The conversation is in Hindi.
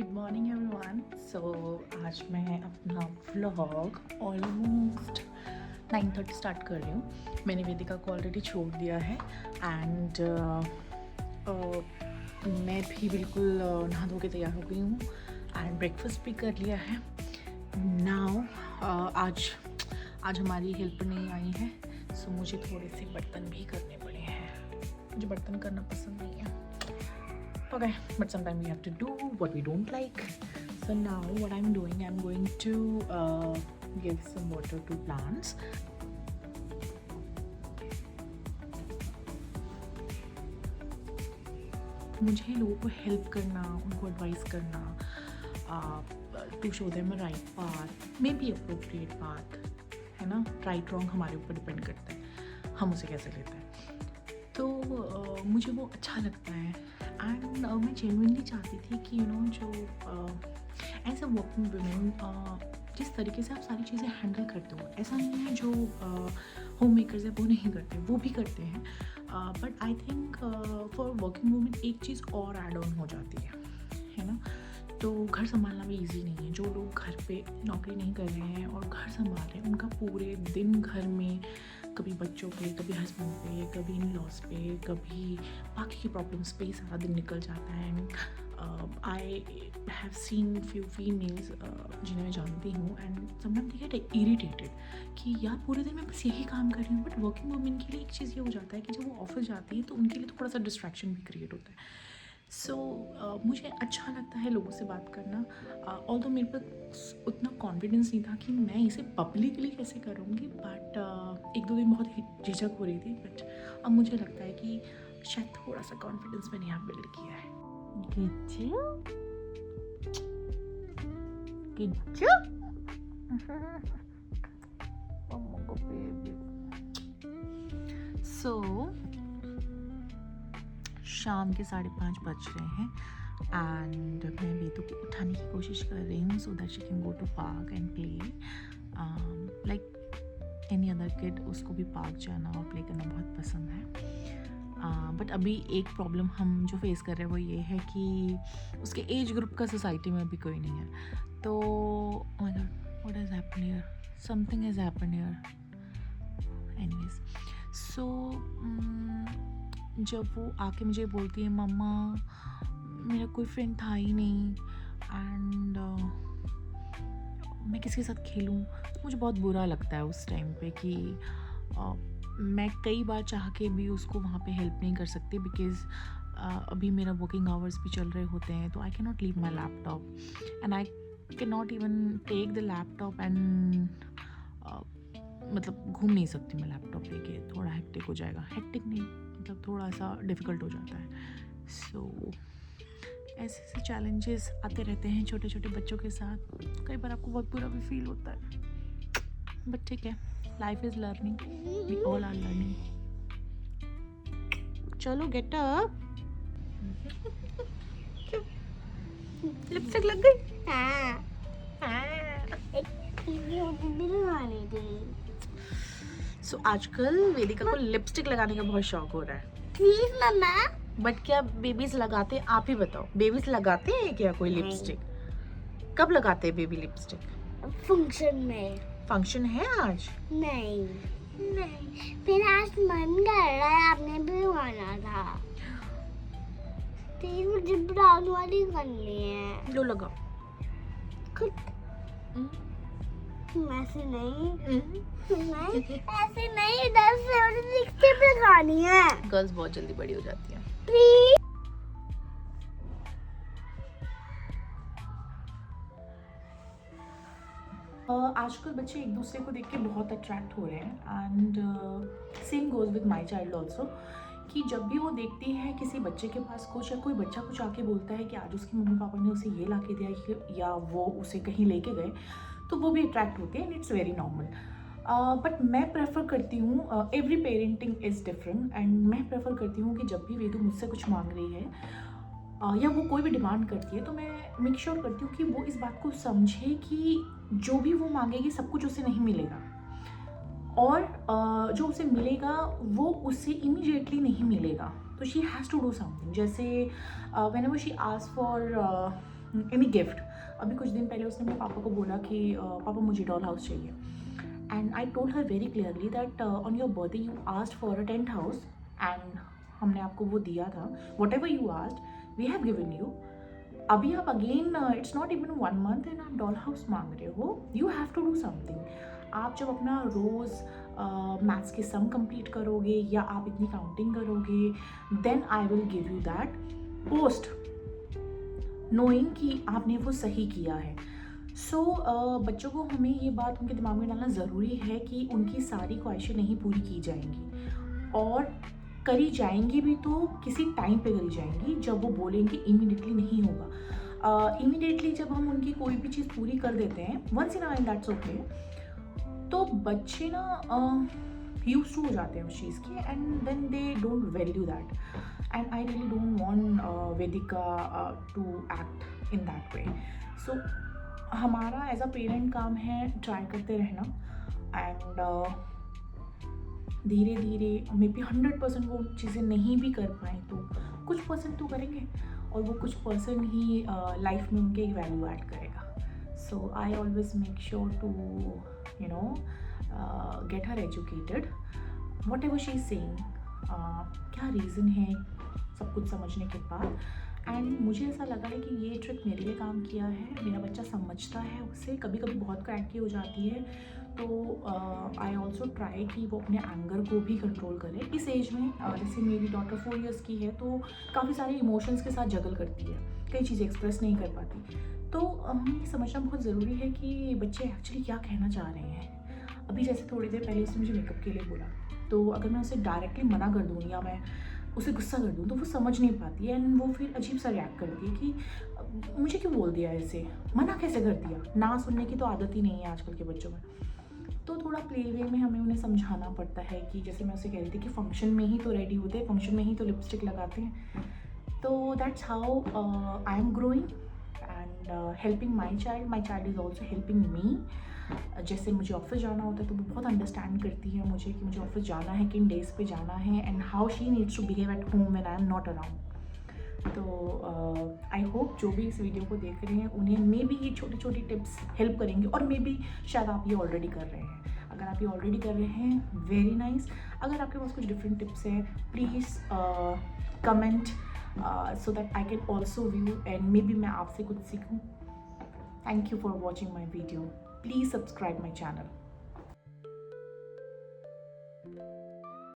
Good morning everyone. सो आज मैं अपना व्लॉग ऑलमोस्ट 9:30 स्टार्ट कर रही हूँ। मैंने वेदिका को ऑलरेडी छोड़ दिया है एंड मैं भी बिल्कुल नहा धो के तैयार हो गई हूँ एंड ब्रेकफास्ट भी कर लिया है। नाउ आज हमारी हेल्पर नहीं आई है, सो मुझे थोड़े से बर्तन भी करने पड़े हैं। मुझे बर्तन करना पसंद नहीं है, okay, but sometimes we have to do what we don't like. So now what I'm doing, I'm going to give some water to plants. मुझे लोगों को हेल्प करना, उनको एडवाइस करना, to show them a right path, maybe appropriate path, है ना। राइट रॉन्ग हमारे ऊपर डिपेंड करता है, हम उसे कैसे लेते हैं। तो मुझे वो अच्छा लगता है एंड मैं जेन्युइनली चाहती थी कि जो एज अ वर्किंग वुमेन जिस तरीके से आप सारी चीज़ें हैंडल करते हो, ऐसा नहीं है जो होम मेकर्स है वो नहीं करते, वो भी करते हैं, but I think for working women एक चीज़ और ऐड ऑन हो जाती है ना। तो घर संभालना भी इजी नहीं है। जो लोग घर पे नौकरी नहीं कर रहे हैं और घर संभाल रहे हैं, उनका पूरे दिन घर में कभी बच्चों पे, कभी हस्बैंड पे, कभी इन लॉस पे, कभी बाकी की प्रॉब्लम्स पे ही सारा दिन निकल जाता है। And I have seen few females जिन्हें मैं जानती हूँ and sometime they get irritated कि यार पूरे दिन मैं बस यही काम कर रही हूँ। बट वर्किंग वुमेन के लिए एक चीज़ ये हो जाता है कि जब वो ऑफिस जाती है तो उनके लिए थोड़ा सा डिस्ट्रैक्शन भी क्रिएट होता है। सो मुझे अच्छा लगता है लोगों से बात करना, ऑल्दो मेरे पास उतना कॉन्फिडेंस नहीं था कि मैं इसे पब्लिकली कैसे करूँगी, बट एक दो दिन बहुत झिझक हो रही थी, बट अब मुझे लगता है कि शायद थोड़ा सा कॉन्फिडेंस मैंने यहाँ बिल्ड किया है। सो शाम के 5:30 बज रहे हैं एंड मैं वेदू को उठाने की कोशिश कर रही हूँ so that she can go to park and play like any other kid. उसको भी पार्क जाना और प्ले करना बहुत पसंद है, बट अभी एक प्रॉब्लम हम जो फेस कर रहे हैं वो ये है कि उसके एज ग्रुप का सोसाइटी में अभी कोई नहीं है। तो oh my God, what has happened here, something has happened here. Anyways, so जब वो आके मुझे बोलती है मम्मा मेरा कोई फ्रेंड था ही नहीं एंड मैं किसके साथ खेलूं, तो मुझे बहुत बुरा लगता है उस टाइम पे कि मैं कई बार चाह के भी उसको वहाँ पे हेल्प नहीं कर सकती बिकॉज़ अभी मेरा वर्किंग आवर्स भी चल रहे होते हैं। तो I can not leave my laptop and I can not even take the laptop and मतलब घूम नहीं सकती मैं लैपटॉप लेके, थोड़ा हेक्टिक हो जाएगा। हेक्टिक नहीं, मतलब थोड़ा सा डिफ़िकल्ट हो जाता है। सो ऐसे ऐसे चैलेंजेस आते रहते हैं छोटे छोटे बच्चों के साथ। कई बार आपको बहुत बुरा भी फील होता है, बट ठीक है, life is learning, we all are learning. चलो गेट अप। लिपस्टिक लग गई। सो आजकल वेदिका को लिपस्टिक लगाने का बहुत शौक हो रहा है। प्लीज मम्मा। बट क्या बेबीज लगाते हैं, आप ही बताओ, बेबीज लगाते हैं क्या कोई लिपस्टिक? कब लगाते हैं बेबी लिपस्टिक? फंक्शन में। फंक्शन है आज? नहीं, नहीं। फिर आज मन कर रहा है, आपने भी लगाना था। प्लीज मुझे ब्राउन वाली करनी है। लो लगाओ। ऐसे नहीं, नहीं ऐसे नहीं, इधर से मुझे लिपस्टिक लगानी है। गर्ल्स बहुत जल्दी बड़ी हो जाती हैं। प्लीज। आजकल बच्चे एक दूसरे को देख के बहुत अट्रैक्ट हो रहे हैं and same goes with my child also, कि जब भी वो देखती है किसी बच्चे के पास कुछ या कोई बच्चा कुछ आके बोलता है कि आज उसके मम्मी पापा ने उसे ये ला के दिया या वो उसे कहीं लेके गए, तो वो भी अट्रैक्ट होती है and it's very normal. But मैं प्रेफर करती हूँ, every parenting is different and मैं प्रेफर करती हूँ कि जब भी वेदू मुझसे कुछ मांग रही है या वो कोई भी डिमांड करती है तो मैं मेक श्योर करती हूँ कि वो इस बात को समझे कि जो भी वो मांगेगी सब कुछ उसे नहीं मिलेगा और जो उसे मिलेगा वो उससे इमीडिएटली नहीं मिलेगा। तो she has to do something. जैसे whenever she ask for any gift. अभी कुछ दिन पहले उसने मेरे पापा को बोला कि पापा मुझे डॉल हाउस चाहिए, and I told her very clearly that on your birthday you asked for a tent house and हमने आपको वो दिया था, whatever you asked we have given you. अभी आप again it's not even 1 month and आप डॉल हाउस मांग रहे हो, you have to do something. आप जब अपना रोज़ मैथ्स के सम कंप्लीट करोगे या आप इतनी काउंटिंग करोगे, then I will give you that post knowing कि आपने वो सही किया है। सो बच्चों को हमें ये बात उनके दिमाग में डालना ज़रूरी है कि उनकी सारी ख्वाहिशें नहीं पूरी की जाएंगी, और करी जाएंगी भी तो किसी टाइम पे करी जाएंगी जब वो बोलेंगे, इमीडिएटली नहीं होगा। इमीडिएटली जब हम उनकी कोई भी चीज़ पूरी कर देते हैं once in a while that's okay, तो बच्चे ना यूज टू हो जाते हैं उस चीज़ की, and then they don't value that, and I really don't want Vedika to act in that way. So हमारा एज अ पेरेंट काम है ट्राई करते रहना, एंड धीरे धीरे मे बी 100% वो चीज़ें नहीं भी कर पाएँ तो कुछ परसेंट तो करेंगे, और वो कुछ परसेंट ही लाइफ में उनके वैल्यू ऐड करेगा। So I always make sure to you know get her educated whatever she is saying, क्या रीज़न है सब कुछ समझने के बाद। एंड मुझे ऐसा लगा है कि ये ट्रिक मेरे लिए काम किया है, मेरा बच्चा समझता है उसे, कभी कभी बहुत क्रैकी हो जाती है, तो आई ऑल्सो ट्राई कि वो अपने एंगर को भी कंट्रोल करे इस एज में। जैसे मेरी डॉटर 4 years की है, तो काफ़ी सारे इमोशंस के साथ जगल करती है, कई चीज़ें एक्सप्रेस नहीं कर पाती, तो हमें ये समझना बहुत ज़रूरी है कि बच्चे एक्चुअली क्या कहना चाह रहे हैं। अभी जैसे थोड़ी देर पहले उसने मुझे मेकअप के लिए बोला, तो अगर मैं उसे डायरेक्टली मना कर दूँ या मैं उसे गुस्सा कर दूँ तो वो समझ नहीं पाती है, एंड वो फिर अजीब सा रिएक्ट करती है कि मुझे क्यों बोल दिया ऐसे, मना कैसे कर दिया। ना सुनने की तो आदत ही नहीं है आजकल के बच्चों में, तो थोड़ा प्ले वे में हमें उन्हें समझाना पड़ता है कि जैसे मैं उसे कह रही थी कि फंक्शन में ही तो रेडी होते हैं, फंक्शन में ही तो लिपस्टिक लगाते हैं, तो that's how I am growing and helping my child is also helping me. जैसे मुझे ऑफिस जाना होता है तो वो बहुत अंडरस्टैंड करती है मुझे कि मुझे ऑफिस जाना है, किन डेज पे जाना है, and how she needs to behave at home when I am not around. तो आई होप जो भी इस वीडियो को देख रहे हैं उन्हें मे बी ये छोटी छोटी टिप्स हेल्प करेंगे, और मे बी शायद आप ये ऑलरेडी कर रहे हैं। अगर आप ये ऑलरेडी कर रहे हैं वेरी नाइस। अगर आपके पास कुछ डिफरेंट टिप्स हैं please comment so that I can also view, and may be मैं आपसे कुछ सीखूँ। Thank you for watching my video. Please subscribe my channel.